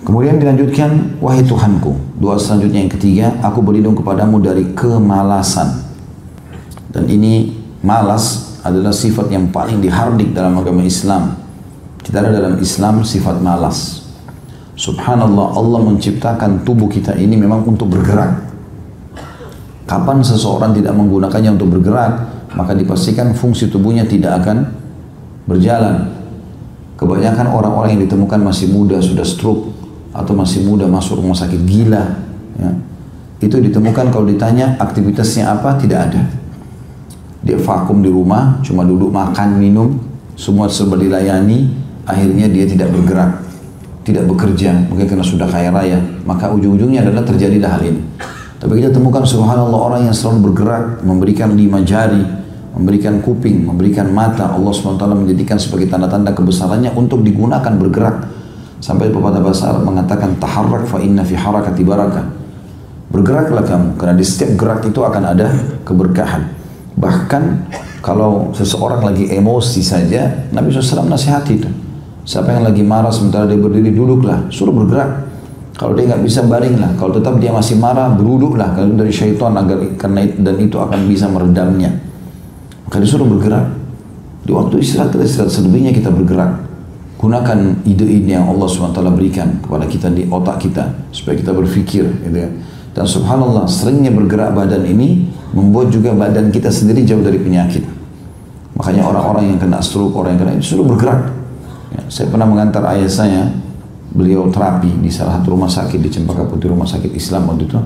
Kemudian dilanjutkan, wahai Tuhanku, doa selanjutnya yang ketiga, aku berlindung kepadamu dari kemalasan. Dan ini malas adalah sifat yang paling dihardik dalam agama Islam. Tidak ada dalam Islam sifat malas. Subhanallah, Allah menciptakan tubuh kita ini memang untuk bergerak. Kapan seseorang tidak menggunakannya untuk bergerak, maka dipastikan fungsi tubuhnya tidak akan berjalan. Kebanyakan orang-orang yang ditemukan masih muda sudah stroke, atau masih muda masuk rumah sakit gila, ya. Itu ditemukan kalau ditanya aktivitasnya apa, tidak ada. Dia vakum di rumah, cuma duduk makan, minum, semua serba dilayani, akhirnya dia tidak bergerak, tidak bekerja, mungkin karena sudah kaya raya, maka ujung-ujungnya adalah terjadilah hal ini. Tapi kita temukan subhanallah orang yang selalu bergerak, memberikan 5 jari, memberikan kuping, memberikan mata, Allah SWT menjadikan sebagai tanda-tanda kebesarannya untuk digunakan bergerak. Sampai pepatah bahasa Arab mengatakan taharrak fa inna fi harakati barakah. Bergeraklah kamu, karena di setiap gerak itu akan ada keberkahan. Bahkan kalau seseorang lagi emosi saja, Nabi SAW nasihati itu. Siapa yang lagi marah sementara dia berdiri, duduklah, suruh bergerak. Kalau dia nggak bisa, baringlah. Kalau tetap dia masih marah, beruduklah kalau dari syaitan, agar karena dan itu akan bisa meredamnya. Maka disuruh bergerak. Di waktu istirahat selebihnya kita bergerak. Gunakan ide-ide yang Allah SWT berikan kepada kita di otak kita supaya kita berpikir, gitu ya. Dan subhanallah, seringnya bergerak badan ini membuat juga badan kita sendiri jauh dari penyakit. Makanya orang-orang yang kena stroke, orang yang kena itu suruh bergerak. Ya, saya pernah mengantar ayah saya, beliau terapi di salah satu rumah sakit di Cempaka Putih, rumah sakit Islam waktu itu.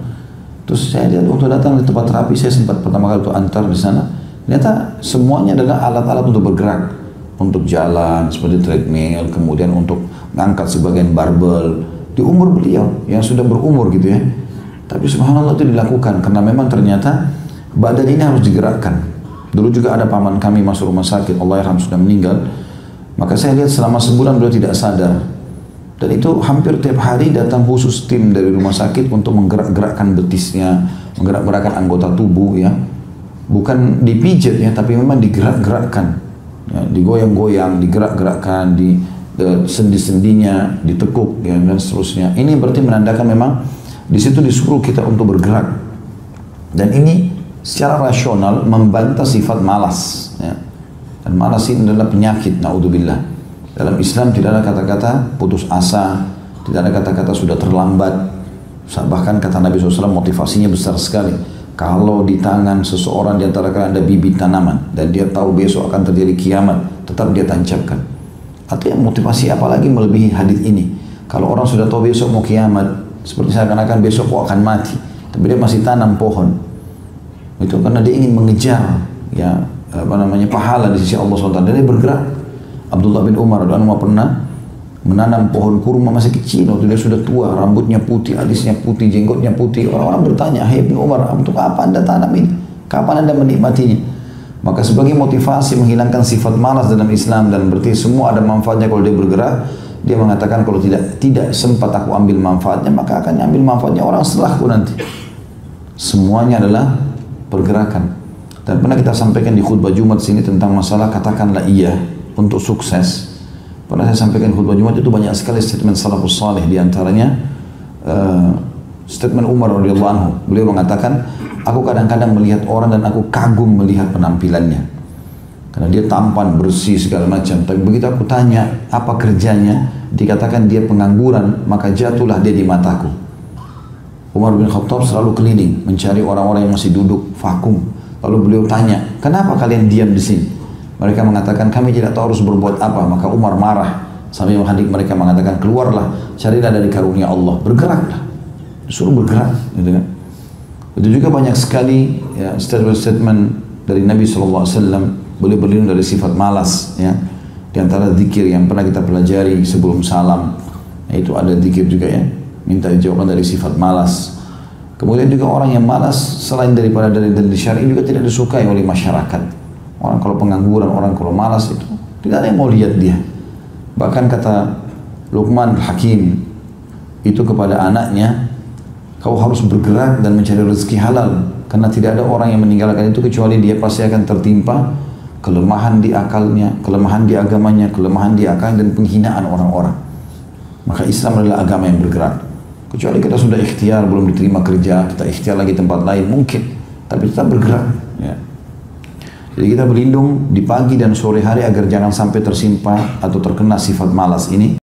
Terus saya lihat waktu datang di tempat terapi, saya sempat pertama kali itu antar di sana. Ternyata semuanya adalah alat-alat untuk bergerak. Untuk jalan seperti treadmill, kemudian untuk mengangkat sebagian barbel di umur beliau yang sudah berumur gitu ya. Tapi subhanallah itu dilakukan karena memang ternyata badan ini harus digerakkan. Dulu juga ada paman kami masuk rumah sakit, Allahyarham sudah meninggal. Maka saya lihat selama sebulan beliau tidak sadar. Dan itu hampir tiap hari datang khusus tim dari rumah sakit untuk menggerak-gerakkan betisnya, menggerak-gerakkan anggota tubuh ya. Bukan dipijat ya, tapi memang digerak-gerakkan. Ya, digoyang-goyang, digerak-gerakkan, di sendi-sendinya, ditekuk, ya, dan seterusnya. Ini berarti menandakan memang di situ disuruh kita untuk bergerak. Dan ini secara rasional membantah sifat malas. Ya. Dan malas ini adalah penyakit, naudzubillah. Dalam Islam tidak ada kata-kata putus asa, tidak ada kata-kata sudah terlambat. Bahkan kata Nabi SAW motivasinya besar sekali. Kalau di tangan seseorang di antara kalian ada bibit tanaman dan dia tahu besok akan terjadi kiamat, tetap dia tancapkan. Artinya motivasi apalagi melebihi hadis ini. Kalau orang sudah tahu besok mau kiamat, seperti seakan-akan besok kok akan mati, tapi dia masih tanam pohon. Itu karena dia ingin mengejar ya pahala di sisi Allah SWT. Dan dia bergerak. Abdullah bin Umar pernah menanam pohon kurma masih kecil, waktu dia sudah tua, rambutnya putih, alisnya putih, jenggotnya putih. Orang-orang bertanya, "Hai Ibnu Umar, untuk apa Anda tanam ini? Kapan Anda menikmatinya?" Maka sebagai motivasi menghilangkan sifat malas dalam Islam, dan berarti semua ada manfaatnya kalau dia bergerak, dia mengatakan kalau tidak sempat aku ambil manfaatnya, maka akan ambil manfaatnya orang setelahku nanti. Semuanya adalah pergerakan. Dan pernah kita sampaikan di khutbah Jumat sini tentang masalah katakanlah iya untuk sukses. Pernah saya sampaikan khutbah Jumat itu banyak sekali statement salafus salih, di antaranya statement Umar radhiyallahu anhu. Beliau mengatakan, aku kadang-kadang melihat orang dan aku kagum melihat penampilannya. Karena dia tampan, bersih segala macam. Tapi begitu aku tanya apa kerjanya, dikatakan dia pengangguran, maka jatuhlah dia di mataku. Umar bin Khattab selalu keliling mencari orang-orang yang masih duduk vakum. Lalu beliau tanya, kenapa kalian diam di sini? Mereka mengatakan kami tidak tahu harus berbuat apa. Maka Umar marah sambil menghadik mereka mengatakan, keluarlah, carilah dari karunia Allah, bergeraklah, disuruh bergerak, gitu kan. Itu juga banyak sekali ya, statement-statement dari Nabi SAW. Boleh berlindung dari sifat malas ya. Di antara zikir yang pernah kita pelajari sebelum salam, itu ada zikir juga ya, minta dijauhkan dari sifat malas. Kemudian juga orang yang malas selain daripada dari syar'i juga tidak disukai oleh masyarakat. Orang kalau pengangguran, orang kalau malas itu tidak ada yang mau lihat dia. Bahkan kata Luqman Hakim itu kepada anaknya, kau harus bergerak dan mencari rezeki halal, karena tidak ada orang yang meninggalkan itu kecuali dia pasti akan tertimpa kelemahan di akalnya, kelemahan di agamanya, kelemahan di akalnya, dan penghinaan orang-orang. Maka Islam adalah agama yang bergerak. Kecuali kita sudah ikhtiar, belum diterima kerja, kita ikhtiar lagi tempat lain, mungkin. Tapi tetap bergerak. Ya. Jadi kita berlindung di pagi dan sore hari agar jangan sampai tersimpan atau terkena sifat malas ini.